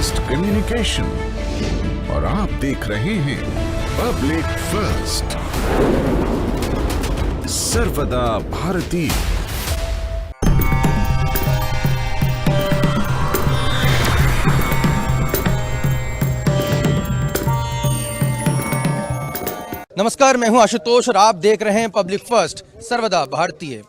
Fast communication और आप देख रहे हैं पब्लिक फर्स्ट, सर्वदा भारतीय। नमस्कार, मैं हूं आशुतोष और आप देख रहे हैं पब्लिक फर्स्ट, सर्वदा भारतीय।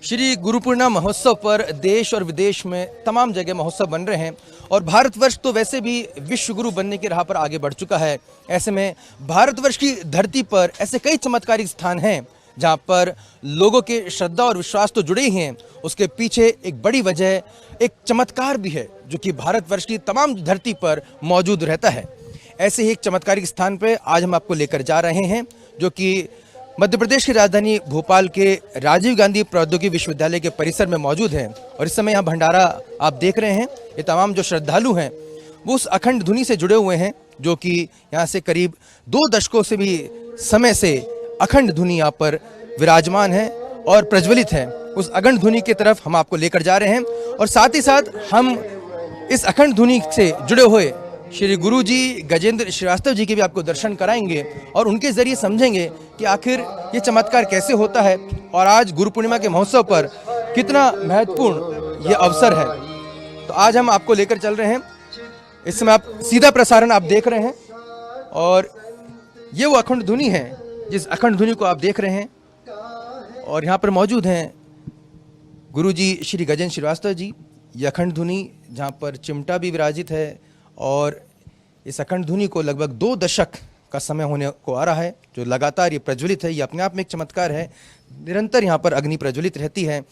श्री गुरु पूर्णिमा महोत्सव पर देश और विदेश में तमाम जगह महोत्सव बन रहे हैं और भारतवर्ष तो वैसे भी विश्व गुरु बनने की राह पर आगे बढ़ चुका है। ऐसे में भारतवर्ष की धरती पर ऐसे कई चमत्कारिक स्थान हैं जहां पर लोगों के श्रद्धा और विश्वास तो जुड़े ही हैं, उसके पीछे एक बड़ी वजह, एक चमत्कार भी है जो कि भारतवर्ष की तमाम धरती पर मौजूद रहता है। ऐसे ही एक चमत्कारिक स्थान पर आज हम आपको लेकर जा रहे हैं जो कि मध्य प्रदेश की राजधानी भोपाल के राजीव गांधी प्रौद्योगिकी विश्वविद्यालय के परिसर में मौजूद है। और इस समय यहाँ भंडारा आप देख रहे हैं। ये तमाम जो श्रद्धालु हैं वो उस अखंड धुनी से जुड़े हुए हैं जो कि यहाँ से करीब 2 दशकों से भी समय से अखंड धुनी यहाँ पर विराजमान है और प्रज्वलित है। उस अखंड धुनी की तरफ हम आपको लेकर जा रहे हैं और साथ ही साथ हम इस अखंड धुनी से जुड़े हुए श्री गुरु जी गजेंद्र श्रीवास्तव जी के भी आपको दर्शन कराएंगे और उनके जरिए समझेंगे कि आखिर ये चमत्कार कैसे होता है और आज गुरु पूर्णिमा के महोत्सव पर कितना महत्वपूर्ण ये अवसर है। तो आज हम आपको लेकर चल रहे हैं। इस समय आप सीधा प्रसारण आप देख रहे हैं और ये वो अखंड धुनी है जिस अखंड धुनी को आप देख रहे हैं। और यहाँ पर मौजूद हैं गुरु जी श्री गजेंद्र श्रीवास्तव जी। ये अखंड धुनी जहाँ पर चिमटा भी विराजित है और इस अखंड धुनी को लगभग 2 दशक का समय होने को आ रहा है जो लगातार ये प्रज्वलित है। ये अपने आप में एक चमत्कार है। निरंतर यहाँ पर अग्नि प्रज्वलित रहती है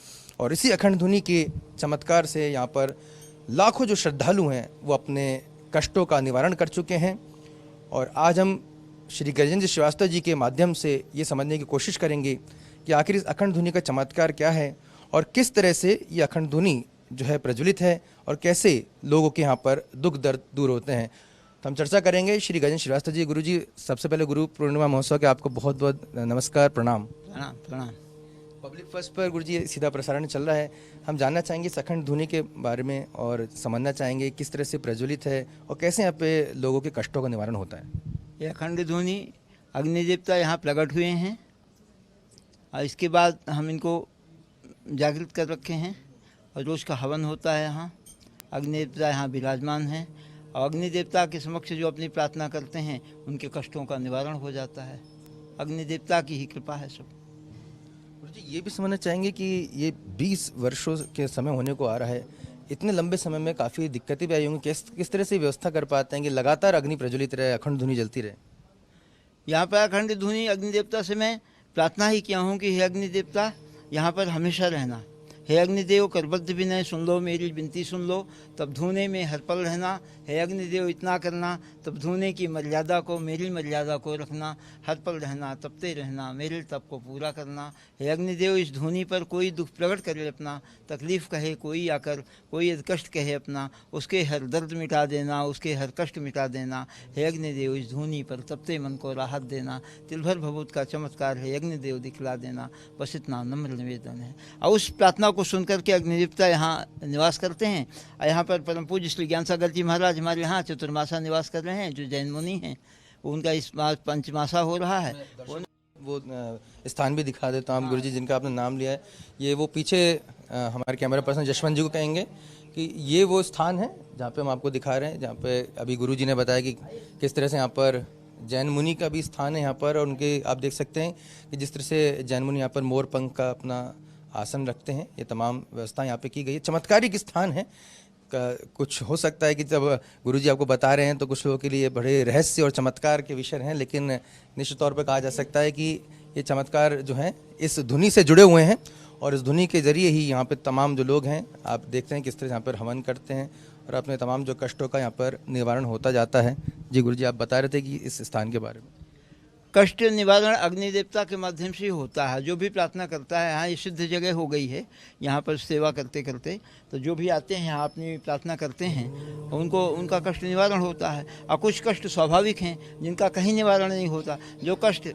और इसी अखंड धुनी के चमत्कार से यहाँ पर लाखों जो श्रद्धालु हैं वो अपने कष्टों का निवारण कर चुके हैं। और आज हम श्री गजेंद्र श्रीवास्तव जी के माध्यम से ये समझने की कोशिश करेंगे कि आखिर इस अखंड धुनी का चमत्कार क्या है और किस तरह से ये अखंड धुनी जो है प्रज्वलित है और कैसे लोगों के यहाँ पर दुख दर्द दूर होते हैं। तो हम चर्चा करेंगे। श्री गजेंद्र श्रीवास्तव जी, गुरु जी, सबसे पहले गुरु पूर्णिमा महोत्सव के आपको बहुत बहुत नमस्कार, प्रणाम। प्रणाम। पब्लिक फर्स्ट पर गुरु जी सीधा प्रसारण चल रहा है। हम जानना चाहेंगे इस अखंड धुनी के बारे में और समझना चाहेंगे किस तरह से प्रज्वलित है और कैसे यहाँ पे लोगों के कष्टों का निवारण होता है। ये अखंड धुनी अग्नि देवता यहाँ प्रकट हुए हैं और इसके बाद हम इनको जागृत कर रखे हैं और रोज़ का हवन होता है। यहाँ अग्नि देवता यहाँ विराजमान हैं और अग्नि देवता के समक्ष जो अपनी प्रार्थना करते हैं उनके कष्टों का निवारण हो जाता है। अग्नि देवता की ही कृपा है सब। जी, ये भी समझना चाहेंगे कि ये 20 वर्षों के समय होने को आ रहा है। इतने लंबे समय में काफ़ी दिक्कतें भी आई होंगी। किस तरह से व्यवस्था कर पाते हैं कि लगातार अग्नि प्रज्वलित रहे, अखंड धुनी जलती रहे? यहाँ पर अखंड धुनी अग्नि देवता से मैं प्रार्थना ही किया हूँ कि हे अग्नि देवता यहाँ पर हमेशा रहना। हे अग्निदेव करबद्ध विनय सुन लो, मेरी विनती सुन लो, तब धूने में हर पल रहना। हे अग्निदेव इतना करना, तब धूने की मर्यादा को, मेरी मर्यादा को रखना। हर पल रहना, तपते रहना, मेरे तप को पूरा करना। हे अग्निदेव इस धूनी पर कोई दुख प्रकट करे अपना, तकलीफ़ कहे कोई आकर, कोई कष्ट कहे अपना, उसके हर दर्द मिटा देना, उसके हर कष्ट मिटा देना। हे अग्निदेव इस धूनी पर तपते मन को राहत देना। तिलभर भभूत का चमत्कार है अग्निदेव दिखला देना। बस इतना नम्र निवेदन है। और उस प्रार्थना को सुनकर के अग्निदेवता यहाँ निवास करते हैं। और यहाँ पर परम पूज्य श्री ज्ञान सागर जी महाराज हमारे यहाँ चतुर्मासा निवास कर रहे हैं, जो जैन मुनि हैं। उनका इस बार पंचमासा हो रहा है। वो स्थान भी दिखा देता हूँ गुरु जी जिनका आपने नाम लिया है। ये वो पीछे हमारे कैमरा पर्सन जशवंत जी को कहेंगे कि ये वो स्थान है जहाँ पे हम आपको दिखा रहे हैं, जहाँ पे अभी गुरु जी ने बताया कि किस तरह से यहाँ पर जैन मुनि का भी स्थान है यहाँ पर। और उनके आप देख सकते हैं कि जिस तरह से जैन मुनि यहाँ पर मोर पंख का अपना आसन रखते हैं। ये तमाम व्यवस्था यहाँ पे की गई है। चमत्कारिक स्थान है। कुछ हो सकता है कि जब गुरुजी आपको बता रहे हैं तो कुछ लोगों के लिए बड़े रहस्य और चमत्कार के विषय हैं, लेकिन निश्चित तौर पर कहा जा सकता है कि ये चमत्कार जो हैं इस धुनी से जुड़े हुए हैं और इस धुनी के जरिए ही यहाँ पे तमाम जो लोग हैं आप देखते हैं किस तरह यहाँ पर हवन करते हैं और अपने तमाम जो कष्टों का यहाँ पर निवारण होता जाता है। जी गुरुजी, आप बता रहे थे कि इस स्थान के बारे में। कष्ट निवारण अग्नि देवता के माध्यम से होता है। जो भी प्रार्थना करता है, यहाँ ये सिद्ध जगह हो गई है। यहाँ पर सेवा करते करते तो जो भी आते हैं यहाँ अपनी प्रार्थना करते हैं उनको उनका कष्ट निवारण होता है। और कुछ कष्ट स्वाभाविक हैं जिनका कहीं निवारण नहीं होता। जो कष्ट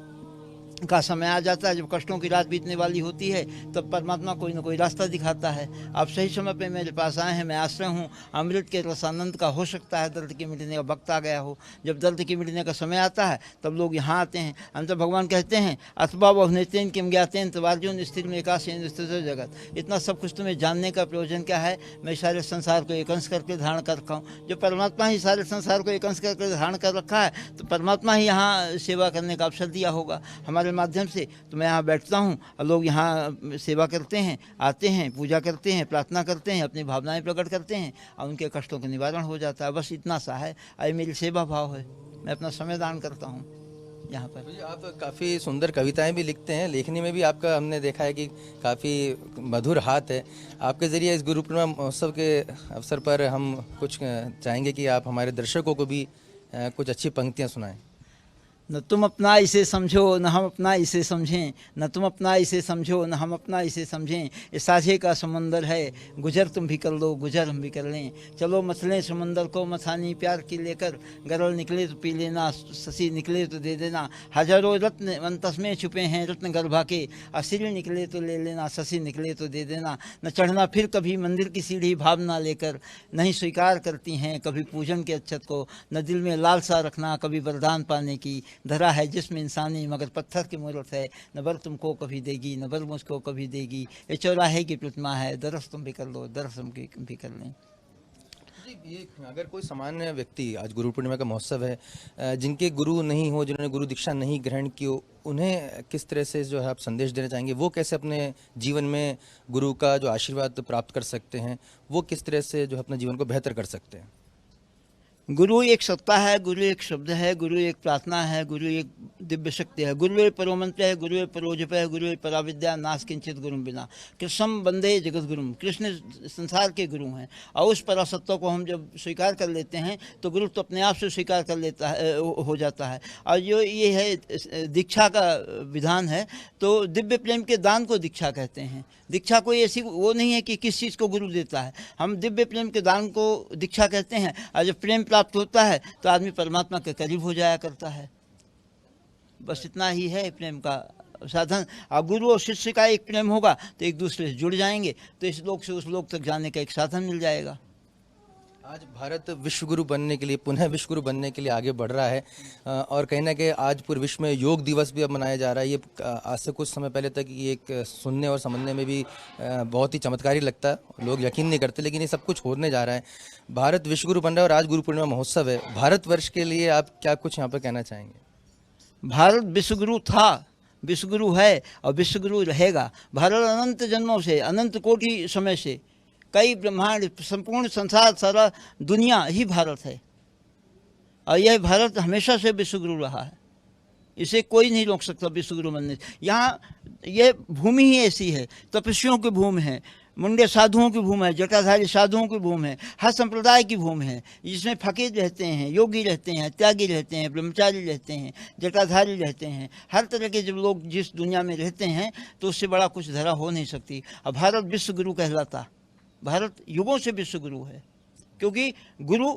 का समय आ जाता है, जब कष्टों की रात बीतने वाली होती है, तब परमात्मा कोई ना कोई रास्ता दिखाता है। आप सही समय पे मेरे पास आए हैं, मैं आश्रय हूँ अमृत के रसानंद का। हो सकता है दर्द के मिटने का वक्त आ गया हो, जब दर्द के मिटने का समय आता है तब लोग यहाँ आते हैं। अंत भगवान कहते हैं अथवा बहुनेतेन किम ज्ञातेन तवार्जुन स्थिर में एकासेन स्थित जगत। इतना सब कुछ तुम्हें जानने का प्रयोजन क्या है? मैं सारे संसार को एक अंश करके धारण कर रखा हूँ। जब परमात्मा ही सारे संसार को एक अंश करके धारण कर रखा है तो परमात्मा ही यहाँ सेवा करने का अवसर दिया होगा हमारे माध्यम से। तो मैं यहाँ बैठता हूँ और लोग यहाँ सेवा करते हैं, आते हैं, पूजा करते हैं, प्रार्थना करते हैं, अपनी भावनाएं प्रकट करते हैं और उनके कष्टों का निवारण हो जाता है। बस इतना सा है, ये मेरी सेवा भाव है। मैं अपना समय दान करता हूँ यहाँ पर। जी, आप काफ़ी सुंदर कविताएं भी लिखते हैं, लेखनी में भी आपका हमने देखा है कि काफ़ी मधुर हाथ है। आपके ज़रिए इस गुरु पूर्णिमा महोत्सव के अवसर पर हम कुछ चाहेंगे कि आप हमारे दर्शकों को भी कुछ अच्छी पंक्तियां सुनाएं। न तुम अपना इसे समझो न हम अपना इसे समझें, न तुम अपना इसे समझो न हम अपना इसे समझें। ये साझे का समंदर है, गुजर तुम भी कर लो, गुजर हम भी कर लें। चलो मसलें समंदर को मथानी प्यार की लेकर, गरल निकले तो पी लेना, शशि निकले तो दे देना। हजारों रत्न अंतस में छुपे हैं रत्न गर्भा के, असिर निकले तो ले लेना, शशि निकले तो दे देना। न चढ़ना फिर कभी मंदिर की सीढ़ी भावना लेकर, नहीं स्वीकार करती हैं कभी पूजन के अच्छत को। न दिल में लालसा रखना कभी वरदान पाने की, धरा है जिसमें इंसानी मगर पत्थर की मूर्त है। न बर तुमको कभी देगी न बर मुझको कभी देगी, ये चौराहे की प्रतिमा है, दरस तुम भी कर लो, दरस हम भी कर लें। जी, ये अगर कोई सामान्य व्यक्ति, आज गुरु पूर्णिमा का महोत्सव है, जिनके गुरु नहीं हो, जिन्होंने गुरु दीक्षा नहीं ग्रहण की हो, उन्हें किस तरह से जो है आप संदेश देना चाहेंगे? वो कैसे अपने जीवन में गुरु का जो आशीर्वाद प्राप्त कर सकते हैं, वो किस तरह से जो है अपने जीवन को बेहतर कर सकते हैं? गुरु एक सत्ता है, गुरु एक शब्द है, गुरु एक प्रार्थना है, गुरु एक दिव्य शक्ति है। गुरु ए परोमंत्र है, गुरु ए परोजप है, गुरु ए पराविद्या नाश किंचित गुरुम बिना। कृष्णम वंदे जगत गुरुम, कृष्ण संसार के गुरु हैं। और उस परासत्ता को हम जब स्वीकार कर लेते हैं तो गुरु तो अपने आप से स्वीकार कर लेता है, हो जाता है। और जो ये है दीक्षा का विधान है, तो दिव्य प्रेम के दान को दीक्षा कहते हैं। दीक्षा कोई ऐसी वो नहीं है कि किस चीज़ को गुरु देता है, हम दिव्य प्रेम के दान को दीक्षा कहते हैं। और जब प्रेम प्राप्त होता है तो आदमी परमात्मा के करीब हो जाया करता है। बस इतना ही है प्रेम का साधन। और गुरु और शिष्य का एक प्रेम होगा तो एक दूसरे से जुड़ जाएंगे, तो इस लोक से उस लोक तक जाने का एक साधन मिल जाएगा। आज भारत विश्वगुरु बनने के लिए, पुनः विश्वगुरु बनने के लिए आगे बढ़ रहा है और कहीं ना कहीं आज पूरे विश्व में योग दिवस भी अब मनाया जा रहा है। ये आज से कुछ समय पहले तक ये एक सुनने और समझने में भी बहुत ही चमत्कारी लगता है, लोग यकीन नहीं करते, लेकिन ये सब कुछ होने जा रहा है। भारत विश्वगुरु बन रहा है और आज गुरु पूर्णिमा महोत्सव है। भारतवर्ष के लिए आप क्या कुछ यहाँ पर कहना चाहेंगे? भारत विश्वगुरु था, विश्वगुरु है और विश्वगुरु रहेगा। भारत अनंत जन्मों से, अनंत कोटि समय से, कई ब्रह्मांड, संपूर्ण संसार, सारा दुनिया ही भारत है। और यह भारत हमेशा से विश्वगुरु रहा है, इसे कोई नहीं रोक सकता विश्वगुरु बनने से। यहाँ यह भूमि ही ऐसी है, तपस्वियों की भूमि है, मुंडे साधुओं की भूमि है, जटाधारी साधुओं की भूमि है, हर संप्रदाय की भूमि है, जिसमें फकीर रहते हैं, योगी रहते हैं, त्यागी रहते हैं, ब्रह्मचारी रहते हैं, जटाधारी रहते हैं। हर तरह के जब लोग जिस दुनिया में रहते हैं तो उससे बड़ा कुछ धरा हो नहीं सकती। और भारत विश्वगुरु कहलाता, भारत युगों से विश्वगुरु है, क्योंकि गुरु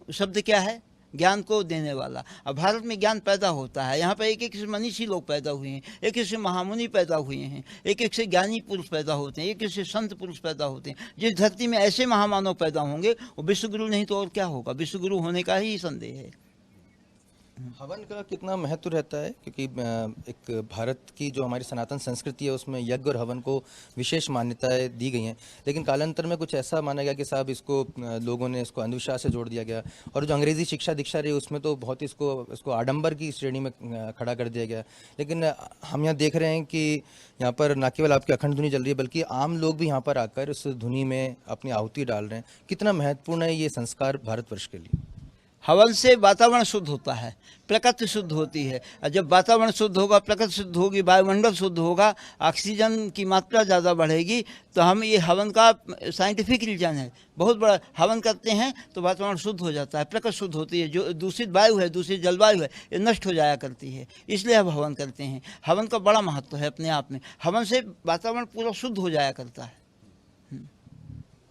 शब्द क्या है? ज्ञान को देने वाला। अब भारत में ज्ञान पैदा होता है, यहाँ पर एक एक से मनीषी लोग पैदा हुए हैं, एक एक से महामुनि पैदा हुए हैं, एक एक से ज्ञानी पुरुष पैदा होते हैं, एक एक से संत पुरुष पैदा होते हैं। जिस धरती में ऐसे महामानव पैदा होंगे वो विश्वगुरु नहीं तो और क्या होगा? विश्वगुरु होने का ही संदेह है। हवन का कितना महत्व रहता है? क्योंकि एक भारत की जो हमारी सनातन संस्कृति है उसमें यज्ञ और हवन को विशेष मान्यताएं दी गई हैं, लेकिन कालांतर में कुछ ऐसा माना गया कि साहब इसको लोगों ने इसको अंधविश्वास से जोड़ दिया गया। और जो अंग्रेजी शिक्षा दीक्षा रही उसमें तो बहुत इसको आडंबर की श्रेणी में खड़ा कर दिया गया। लेकिन हम यहाँ देख रहे हैं कि यहाँ पर न केवल आपकी अखंड धुनी चल रही है, बल्कि आम लोग भी यहाँ पर आकर उस धुनी में अपनी आहुति डाल रहे हैं। कितना महत्वपूर्ण है ये संस्कार भारतवर्ष के लिए? हवन से वातावरण शुद्ध होता है, प्रकृति शुद्ध होती है। और जब वातावरण शुद्ध होगा, प्रकृति शुद्ध होगी, वायुमंडल शुद्ध होगा, ऑक्सीजन की मात्रा ज़्यादा बढ़ेगी। तो हम ये हवन का साइंटिफिक रीजन है, बहुत बड़ा। हवन करते हैं तो वातावरण शुद्ध हो जाता है, प्रकृति शुद्ध होती है, जो दूषित वायु है, दूषित जलवायु है, ये नष्ट हो जाया करती है। इसलिए हम हवन करते हैं। हवन का बड़ा महत्व है अपने आप में। हवन से वातावरण पूरा शुद्ध हो जाया करता है।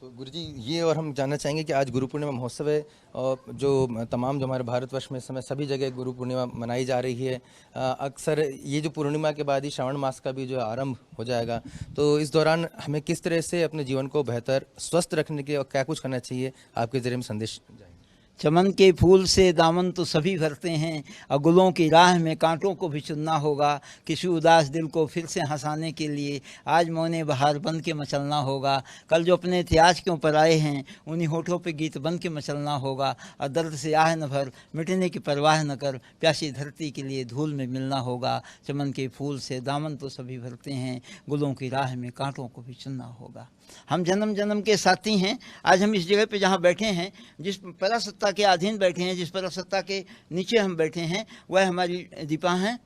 तो गुरुजी ये और हम जानना चाहेंगे कि आज गुरु पूर्णिमा महोत्सव है और जो तमाम जो हमारे भारतवर्ष में इस समय सभी जगह गुरु पूर्णिमा मनाई जा रही है। अक्सर ये जो पूर्णिमा के बाद ही श्रावण मास का भी जो आरंभ हो जाएगा, तो इस दौरान हमें किस तरह से अपने जीवन को बेहतर स्वस्थ रखने के और क्या कुछ करना चाहिए, आपके जरिए में संदेश जाएंगे। चमन के फूल से दामन तो सभी भरते हैं, और गुलों की राह में कांटों को भी चुनना होगा। किसी उदास दिल को फिर से हंसाने के लिए आज मौने बहार बन के मचलना होगा। कल जो अपने इतिहास के ऊपर आए हैं उन्हीं होठों पे गीत बन के मचलना होगा। और दर्द से आह न भर, मिटने की परवाह न कर, प्यासी धरती के लिए धूल में मिलना होगा। चमन के फूल से दामन तो सभी भरते हैं, गुलों की राह में कांटों को भी चुनना होगा। हम जन्म जन्म के साथी हैं। आज हम इस जगह पे जहाँ बैठे हैं, जिस परासत्ता के अधीन बैठे हैं, जिस परासत्ता के नीचे हम बैठे हैं, वह हमारी दीपा हैं,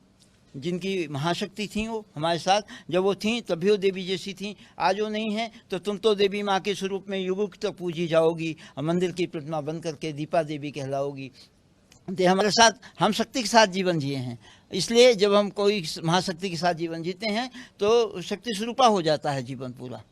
जिनकी महाशक्ति थी। वो हमारे साथ जब वो थी तब भी वो देवी जैसी थी। आज वो नहीं है तो तुम तो देवी माँ के स्वरूप में युगों तक पूजी जाओगी और मंदिर की प्रतिमा बन करके दीपा देवी कहलाओगी। तो हमारे साथ हम शक्ति के साथ जीवन जिए हैं, इसलिए जब हम कोई महाशक्ति के साथ जीवन जीते हैं तो शक्ति स्वरूपा हो जाता है जीवन पूरा।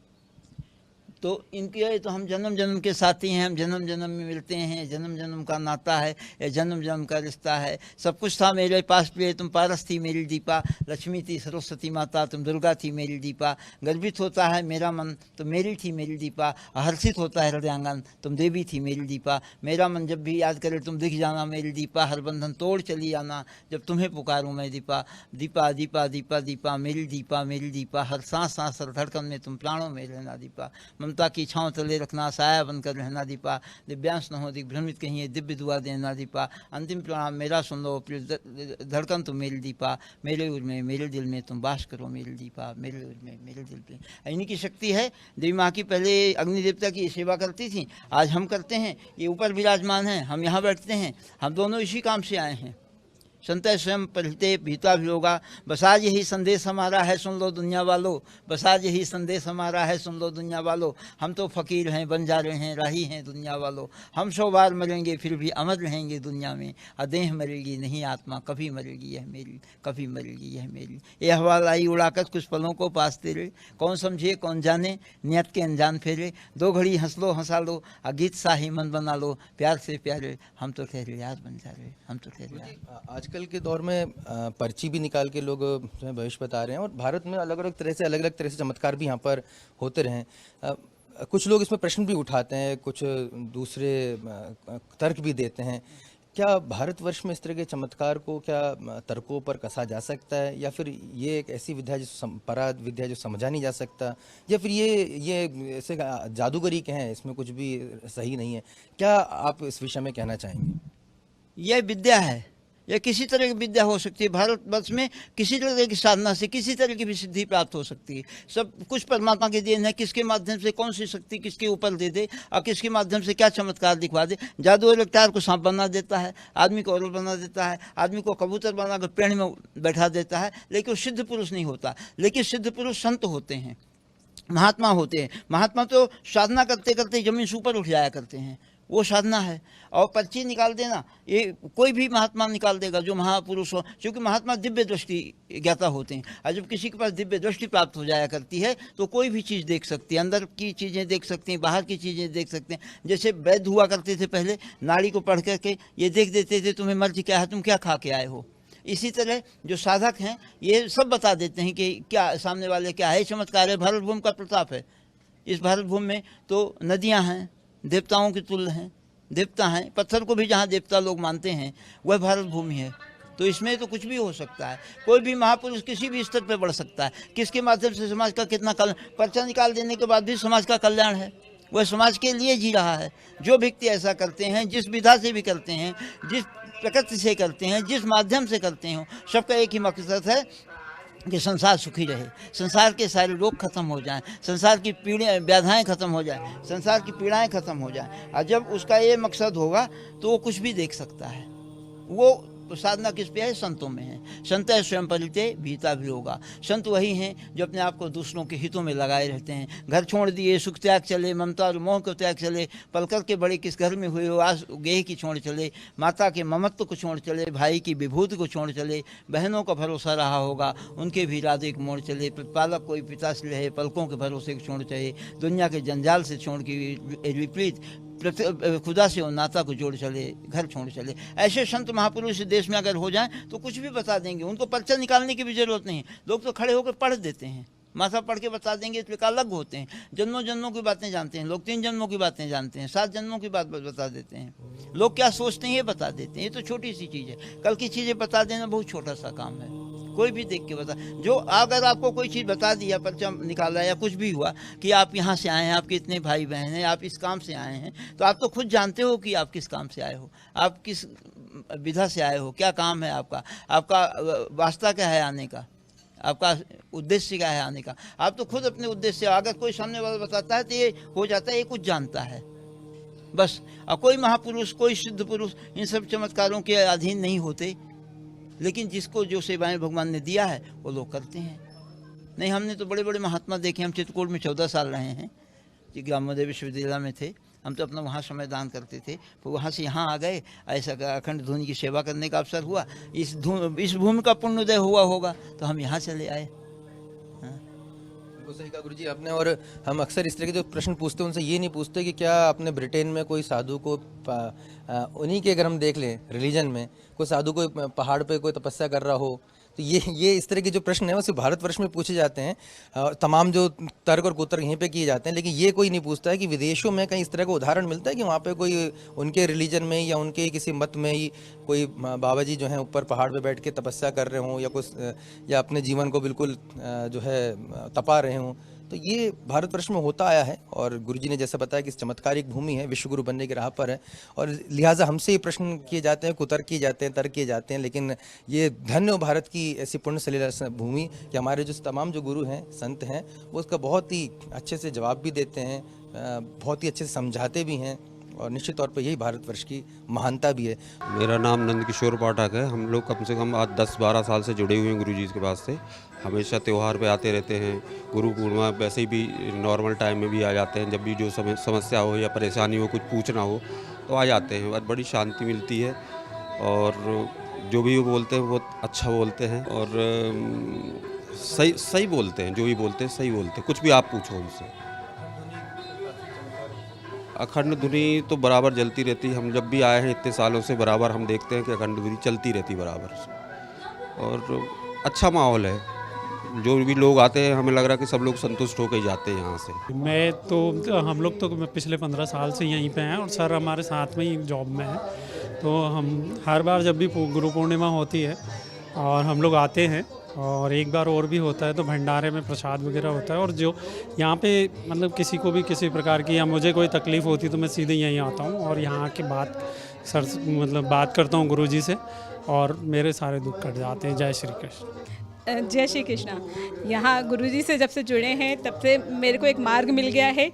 तो इनके तो हम जन्म जन्म के साथी हैं, हम जन्म जन्म में मिलते हैं, जन्म जन्म का नाता है, या जन्म जन्म का रिश्ता है। सब कुछ था मेरे पास प्रिय, तुम पारस थी मेरी दीपा, लक्ष्मी थी सरस्वती माता, तुम दुर्गा थी मेरी दीपा। गर्वित होता है मेरा मन, तुम मेरी थी मेरी दीपा, हर्षित होता है हृदयांगन, तुम देवी थी मेरी दीपा। मेरा मन जब भी याद करे तुम दिख जाना मेरी दीपा, हर बंधन तोड़ चली आना जब तुम्हें पुकारूं मैं दीपा। दीपा दीपा दीपा दीपा मेरी दीपा मेरी दीपा, हर सांस सांस हर धड़कन में तुम प्राणों में रहना दीपा। ममता की छांव तले रखना, साया बनकर रहना दीपा। दिव्यांश न हो दिख भ्रमित कहीं, दिव्य दुआ देना दीपा। अंतिम प्रणाम मेरा सुन लो, धड़कन तुम मेरी दीपा। मेरे उर में मेरे दिल में तुम बास करो मेरी दीपा, मेरे उर में मेरे दिल में। इन्हीं की शक्ति है। देवी माँ की पहले अग्नि देवता की सेवा करती थी, आज हम करते हैं। ये ऊपर विराजमान हैं, हम यहाँ बैठते हैं, हम दोनों इसी काम से आए हैं। संतय स्वयं परिहिते भीता भी होगा। बस आज यही संदेश हमारा है, सुन लो दुनिया वालों। बस आज यही संदेश हमारा है, सुन लो दुनिया वालों। हम तो फकीर हैं, बंजारे हैं, राही हैं दुनिया वालों। हम 100 बार मरेंगे फिर भी अमर रहेंगे दुनिया में। अदेह मरेगी नहीं आत्मा, कभी मरेगी यह मेरी, कभी मरेगी यह मेरी। ये हवाला आई उड़ाकर कुछ पलों को पास तेरे, कौन समझे कौन जाने नियत के अनजान फेरे। 2 घड़ी हंस लो हंसा लो, गीत सा ही मन बना लो। प्यार से प्यारे हम तो ठहरे यार बन जा रहे, हम तो ठहरे यार। आजकल के दौर में पर्ची भी निकाल के लोग जो है भविष्य बता रहे हैं, और भारत में अलग अलग तरह से चमत्कार भी यहाँ पर होते रहे हैं। कुछ लोग इसमें प्रश्न भी उठाते हैं, कुछ दूसरे तर्क भी देते हैं। क्या भारतवर्ष में इस तरह के चमत्कार को क्या तर्कों पर कसा जा सकता है, या फिर ये एक ऐसी विद्या जो परा विद्या जो समझा नहीं जा सकता, या फिर ये ऐसे जादूगरी के हैं, इसमें कुछ भी सही नहीं है? क्या आप इस विषय में कहना चाहेंगे? यह विद्या है, या किसी तरह की विद्या हो सकती है। भारतवर्ष में किसी तरह की साधना से किसी तरह की भी सिद्धि प्राप्त हो सकती है। सब कुछ परमात्मा की देन है। किसके माध्यम से कौन सी शक्ति किसके ऊपर दे दे और किसके माध्यम से क्या चमत्कार दिखवा दे। जादू लगता को सांप बना देता है, आदमी को औरत बना देता है, आदमी को कबूतर बनाकर पेड़ में बैठा देता है, लेकिन वो सिद्ध पुरुष नहीं होता। लेकिन सिद्ध पुरुष संत होते हैं, महात्मा होते हैं। महात्मा तो साधना करते करते जमीन से ऊपर उठ जाया करते हैं, वो साधना है। और पर्ची निकाल देना ये कोई भी महात्मा निकाल देगा जो महापुरुष हो, क्योंकि महात्मा दिव्य दृष्टि ज्ञाता होते हैं। और जब किसी के पास दिव्य दृष्टि प्राप्त हो जाया करती है तो कोई भी चीज़ देख सकती है, अंदर की चीज़ें देख सकते हैं, बाहर की चीज़ें देख सकते हैं। जैसे वैद्य हुआ करते थे पहले, नाड़ी को पढ़ करके ये देख देते थे तुम्हें मर्ज क्या है, तुम क्या खा के आए हो। इसी तरह जो साधक हैं ये सब बता देते हैं कि क्या सामने वाले क्या है। चमत्कार है, भारत भूमि का प्रताप है। इस भारत भूमि में तो नदियाँ हैं, देवताओं के तुल्य हैं, देवता हैं। पत्थर को भी जहाँ देवता लोग मानते हैं वह भारत भूमि है। तो इसमें तो कुछ भी हो सकता है। कोई भी महापुरुष किसी भी स्तर पर बढ़ सकता है। किसके माध्यम से समाज का कितना कल्याण, पर्चा निकाल देने के बाद भी समाज का कल्याण है, वह समाज के लिए जी रहा है। जो व्यक्ति ऐसा करते हैं, जिस विधा से भी करते हैं, जिस प्रकृति से करते हैं, जिस माध्यम से करते हैं, सबका एक ही मकसद है कि संसार सुखी रहे, संसार के सारे रोग खत्म हो जाएं, संसार की व्याधाएं खत्म हो जाएं, संसार की पीड़ाएं खत्म हो जाएं। और जब उसका ये मकसद होगा तो वो कुछ भी देख सकता है। वो साधना किस पे है? संतों में है। संत है स्वयं परिचय भीता भी होगा। संत वही हैं जो अपने आप को दूसरों के हितों में लगाए रहते हैं। घर छोड़ दिए, सुख त्याग चले, ममता और मोह को त्याग चले, पलकर के बड़े किस घर में हुए हो, आज गेह की छोड़ चले, माता के ममत्व को छोड़ चले, भाई की विभूति को छोड़ चले, बहनों का भरोसा रहा होगा उनके भी इरादे को मोड़ चले, पालक कोई पिता से रहे, पलकों के भरोसे को छोड़ चले, दुनिया के जंजाल से छोड़ के विपरीत खुदा से वो नाता को जोड़ चले, घर छोड़ चले। ऐसे संत महापुरुष देश में अगर हो जाएं तो कुछ भी बता देंगे, उनको पर्चा निकालने की भी जरूरत नहीं। लोग तो खड़े होकर पढ़ देते हैं, माथा पढ़ के बता देंगे, इसलिए अलग होते हैं। जन्मों जन्मों की बातें जानते हैं लोग, 3 जन्मों की बातें जानते हैं, 7 जन्मों की बात बता देते हैं। लोग क्या सोचते हैं ये बता देते हैं। ये तो छोटी सी चीज़ है, कल की चीज़ें बता देना बहुत छोटा सा काम है। कोई भी देख के बता, जो अगर आपको कोई चीज़ बता दी या पर्चा निकाला या कुछ भी हुआ कि आप यहाँ से आए हैं, आपके इतने भाई बहन हैं, आप इस काम से आए हैं, तो आप तो खुद जानते हो कि आप किस काम से आए हो, आप किस विधा से आए हो, क्या काम है आपका, आपका वास्ता क्या है आने का, आपका उद्देश्य क्या है आने का। आप तो खुद अपने उद्देश्य, अगर कोई सामने वाला बताता है तो ये हो जाता है ये कुछ जानता है बस। और कोई महापुरुष, कोई सिद्ध पुरुष इन सब चमत्कारों के अधीन नहीं होते, लेकिन जिसको जो सेवाएं भगवान ने दिया है वो लोग करते हैं। नहीं, हमने तो बड़े बड़े महात्मा देखे। हम चित्रकूट में 14 साल रहे हैं, ग्रामोदय विश्वविद्यालय में थे हम, तो अपना वहाँ समय दान करते थे, फिर वहाँ से यहाँ आ गए, ऐसा अखंड धुन की सेवा करने का अवसर हुआ। इस भूमि का पुण्योदय हुआ होगा तो हम यहाँ चले आए। सही कहा गुरुजी आपने। और हम अक्सर इस तरह के जो प्रश्न पूछते हैं उनसे ये नहीं पूछते कि क्या आपने ब्रिटेन में कोई साधु को उन्हीं के, अगर हम देख लें रिलीजन में कोई साधु कोई पहाड़ पे कोई तपस्या कर रहा हो, तो ये इस तरह के जो प्रश्न है वो सिर्फ भारतवर्ष में पूछे जाते हैं। तमाम जो तर्क और कुतर्क यहीं पे किए जाते हैं, लेकिन ये कोई नहीं पूछता है कि विदेशों में कहीं इस तरह का उदाहरण मिलता है कि वहाँ पे कोई उनके रिलीजन में या उनके किसी मत में ही कोई बाबा जी जो हैं ऊपर पहाड़ पे बैठ के तपस्या कर रहे हों या कुछ, या अपने जीवन को बिल्कुल जो है तपा रहे हों। तो ये भारतवर्ष में होता आया है, और गुरुजी ने जैसा बताया कि इस चमत्कारिक भूमि है, विश्वगुरु बनने की राह पर है, और लिहाजा हमसे ये प्रश्न किए जाते हैं, कुतर्क किए जाते हैं, तर्क किए जाते हैं। लेकिन ये धन्य हो भारत की ऐसी पुण्य सलीला भूमि कि हमारे जो तमाम जो गुरु हैं, संत हैं, वो उसका बहुत ही अच्छे से जवाब भी देते हैं, बहुत ही अच्छे से समझाते भी हैं, और निश्चित तौर पर यही भारतवर्ष की महानता भी है। मेरा नाम नंद किशोर पाठक है। हम लोग कम से कम आज 10-12 साल से जुड़े हुए हैं गुरुजी के पास से। हमेशा त्यौहार पे आते रहते हैं, गुरु पूर्णिमा वैसे भी नॉर्मल टाइम में भी आ जाते हैं। जब भी जो समस्या हो या परेशानी हो, कुछ पूछना हो तो आ जाते हैं। और बड़ी शांति मिलती है, और जो भी वो बोलते हैं बहुत अच्छा बोलते हैं, और सही बोलते हैं, जो भी बोलते हैं सही बोलते हैं, कुछ भी आप पूछो उनसे। अखंड धुनी तो बराबर जलती रहती है। हम जब भी आए हैं इतने सालों से बराबर हम देखते हैं कि अखंड धुनी चलती रहती बराबर, और अच्छा माहौल है। जो भी लोग आते हैं हमें लग रहा है कि सब लोग संतुष्ट होकर ही जाते हैं यहाँ से। मैं तो हम लोग तो पिछले 15 साल से यहीं पे हैं, और सर हमारे साथ में ही जॉब में है। तो हम हर बार जब भी गुरु पूर्णिमा होती है और हम लोग आते हैं, और एक बार और भी होता है तो भंडारे में प्रसाद वगैरह होता है। और जो यहाँ पे मतलब किसी को भी किसी प्रकार की या मुझे कोई तकलीफ़ होती है तो मैं सीधे यहीं आता हूँ और यहाँ के बात करता हूँ गुरुजी से, और मेरे सारे दुख कट जाते हैं। जय श्री कृष्ण। जय श्री कृष्णा। यहाँ गुरुजी से जब से जुड़े हैं तब से मेरे को एक मार्ग मिल गया है,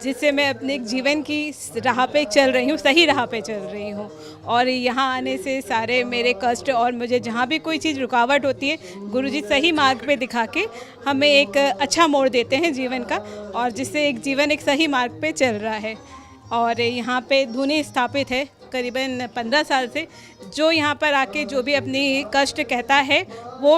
जिससे मैं अपने जीवन की राह पे चल रही हूँ, सही राह पे चल रही हूँ। और यहाँ आने से सारे मेरे कष्ट और मुझे जहाँ भी कोई चीज़ रुकावट होती है, गुरुजी सही मार्ग पे दिखा के हमें एक अच्छा मोड़ देते हैं जीवन का, और जिससे एक जीवन एक सही मार्ग पे चल रहा है। और यहाँ पे धुनी स्थापित है करीबन 15 साल से। जो यहाँ पर आके जो भी अपनी कष्ट कहता है वो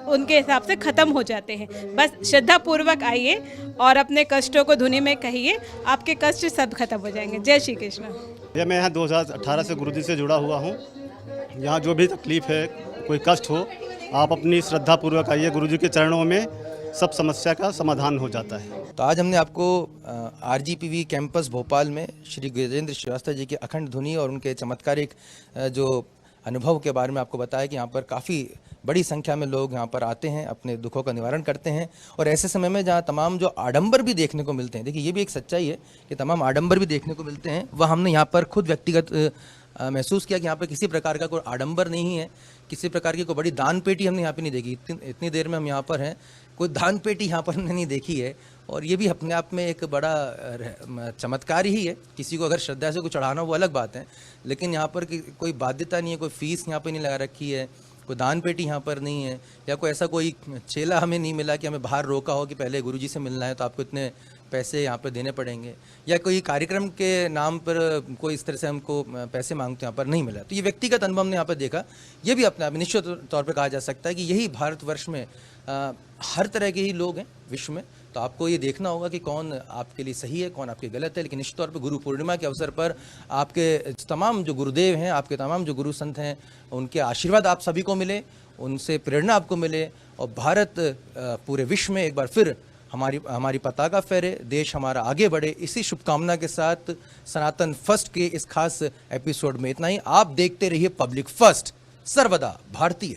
उनके हिसाब से ख़त्म हो जाते हैं। बस श्रद्धापूर्वक आइए और अपने कष्टों को धुनी में कहिए, आपके कष्ट सब खत्म हो जाएंगे। जय श्री कृष्ण। मैं यहाँ 2018 से गुरुजी से जुड़ा हुआ हूँ। यहाँ जो भी तकलीफ़ है, कोई कष्ट हो, आप अपनी श्रद्धापूर्वक आइए, गुरुजी के चरणों में सब समस्या का समाधान हो जाता है। तो आज हमने आपको RGPV कैंपस भोपाल में श्री गजेंद्र श्रीवास्तव जी के अखंड धुनी और उनके चमत्कारिक जो अनुभव के बारे में आपको बताया कि यहाँ पर काफ़ी बड़ी संख्या में लोग यहाँ पर आते हैं, अपने दुखों का निवारण करते हैं। और ऐसे समय में जहाँ तमाम जो आडंबर भी देखने को मिलते हैं, देखिए ये भी एक सच्चाई है कि तमाम आडंबर भी देखने को मिलते हैं, वह हमने यहाँ पर खुद व्यक्तिगत महसूस किया कि यहाँ पर किसी प्रकार का कोई आडंबर नहीं है, किसी प्रकार की कोई बड़ी दान पेटी हमने यहाँ पे नहीं देखी। इतनी देर में हम यहाँ पर हैं कोई दान पेटी यहाँ पर नहीं देखी है, और ये भी अपने आप में एक बड़ा चमत्कार ही है। किसी को अगर श्रद्धा से कुछ चढ़ाना वो अलग बात है, लेकिन यहाँ पर कोई बाध्यता नहीं है, कोई फीस यहाँ पर नहीं लगा रखी है, कोई दान पेटी यहाँ पर नहीं है, या कोई ऐसा कोई चेला हमें नहीं मिला कि हमें बाहर रोका हो कि पहले गुरुजी से मिलना है तो आपको इतने पैसे यहाँ पर देने पड़ेंगे, या कोई कार्यक्रम के नाम पर कोई इस तरह से हमको पैसे मांगते यहाँ पर नहीं मिला। तो ये व्यक्तिगत अनुभव हमने यहाँ पर देखा। ये भी अपने आप निश्चित तौर पर कहा जा सकता है कि यही भारतवर्ष में हर तरह के ही लोग हैं विश्व में। तो आपको ये देखना होगा कि कौन आपके लिए सही है, कौन आपके गलत है। लेकिन निश्चित तौर पर गुरु पूर्णिमा के अवसर पर आपके तमाम जो गुरुदेव हैं, आपके तमाम जो गुरु संत हैं, उनके आशीर्वाद आप सभी को मिले, उनसे प्रेरणा आपको मिले, और भारत पूरे विश्व में एक बार फिर हमारी पताका फहरे, देश हमारा आगे बढ़े। इसी शुभकामना के साथ सनातन फर्स्ट के इस खास एपिसोड में इतना ही। आप देखते रहिए पब्लिक फर्स्ट, सर्वदा भारतीय।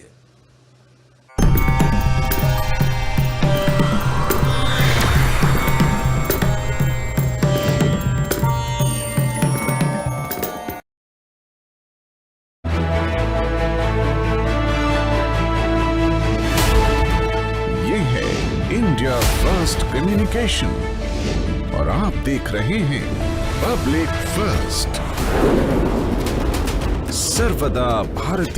ये है इंडिया फर्स्ट कम्युनिकेशन और आप देख रहे हैं पब्लिक फर्स्ट, सर्वदा भारतीय।